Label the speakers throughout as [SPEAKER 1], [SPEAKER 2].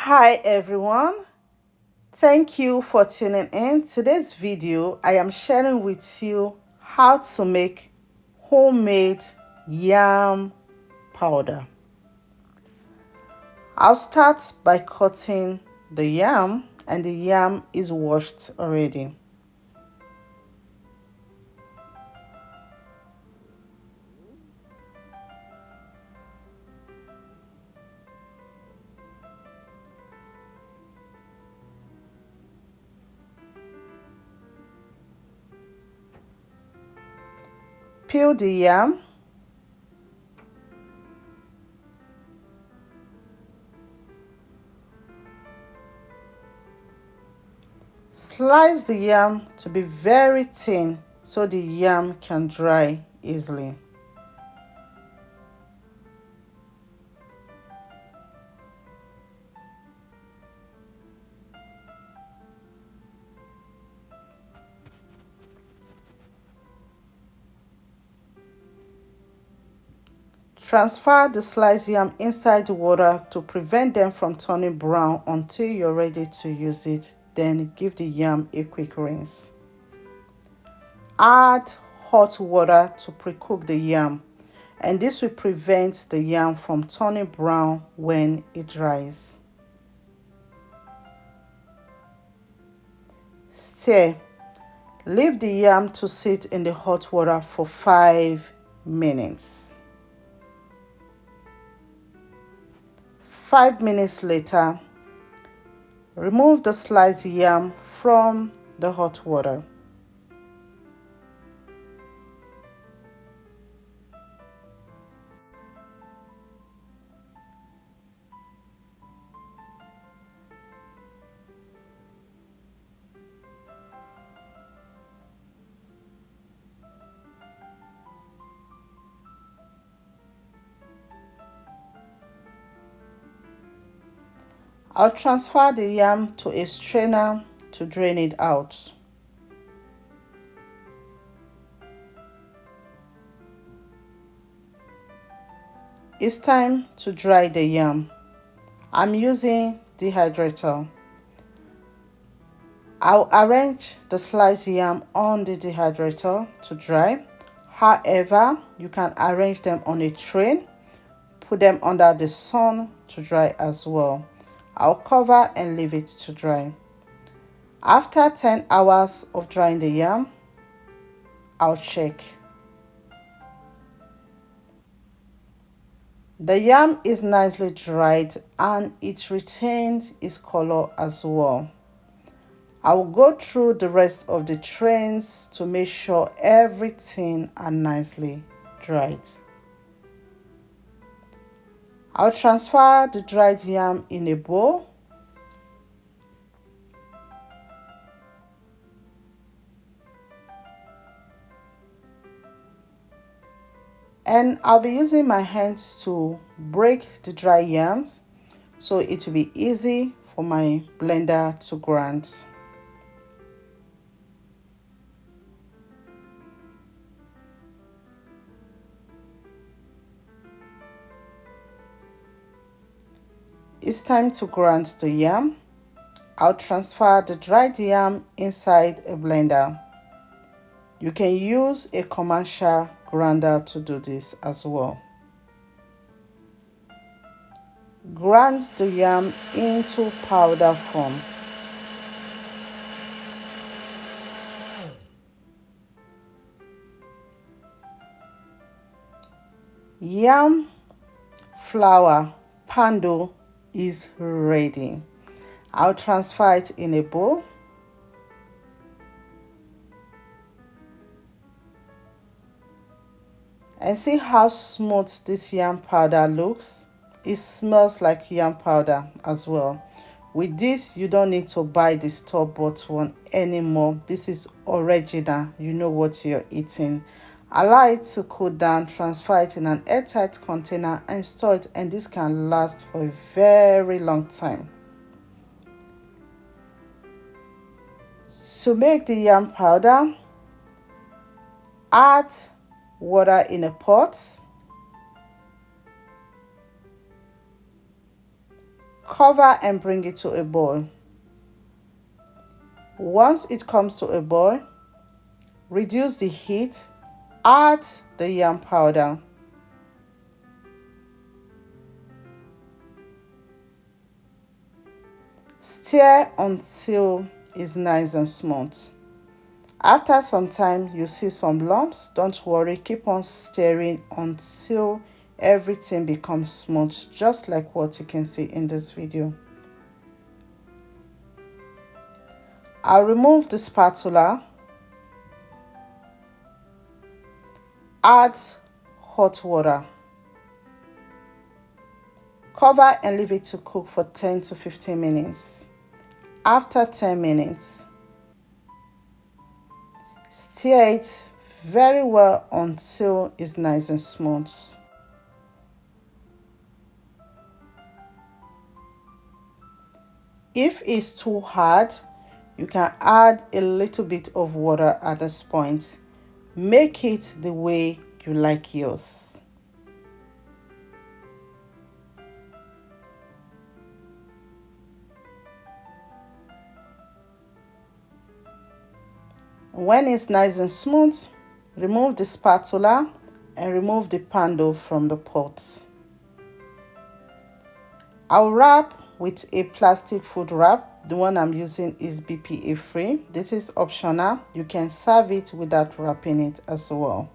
[SPEAKER 1] Hi everyone, thank you for tuning in. Today's video I am sharing with you how to make homemade yam powder. I'll start by cutting the yam, and the yam is washed already. Peel the yam. Slice the yam to be very thin so the yam can dry easily. Transfer the sliced yam inside the water to prevent them from turning brown until you're ready to use it. Then give the yam a quick rinse. Add hot water to pre-cook the yam, and this will prevent the yam from turning brown when it dries. Stir. Leave the yam to sit in the hot water for 5 minutes. 5 minutes later, remove the sliced yam from the hot water. I'll transfer the yam to a strainer to drain it out. It's time to dry the yam. I'm using dehydrator. I'll arrange the sliced yam on the dehydrator to dry. However, you can arrange them on a tray, put them under the sun to dry as well. I'll cover and leave it to dry. After 10 hours of drying the yam, I'll check. The yam is nicely dried and it retained its color as well. I will go through the rest of the trains to make sure everything are nicely dried. I'll transfer the dried yam in a bowl. And I'll be using my hands to break the dry yams so it will be easy for my blender to grind. It's time to grind the yam. I'll transfer the dried yam inside a blender. You can use a commercial grinder to do this as well. Grind the yam into powder form. Yam flour pando is ready. I'll transfer it in a bowl. And see how smooth this yam powder looks. It smells like yam powder as well. With this, you don't need to buy the store-bought one anymore. This is original. You know what you're eating. Allow it to cool down, transfer it in an airtight container and store it, and this can last for a very long time. To make the yam powder, add water in a pot. Cover and bring it to a boil. Once it comes to a boil, reduce the heat, add the yam powder. Stir until it's nice and smooth. After some time, you see some lumps. Don't worry, keep on stirring until everything becomes smooth, just like what you can see in this video. I'll remove the spatula, add hot water, cover and leave it to cook for 10 to 15 minutes. After 10 minutes, stir it very well until it's nice and smooth. If it's too hard, you can add a little bit of water at this point. Make it the way you like yours. When it's nice and smooth, remove the spatula and remove the pando from the pot. I'll wrap with a plastic food wrap. The one I'm using is BPA free. This is optional. You can serve it without wrapping it as well.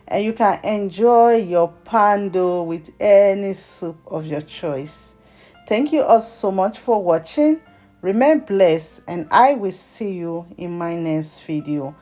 [SPEAKER 1] And you can enjoy your pando with any soup of your choice. Thank you all so much for watching. Remain blessed and I will see you in my next video.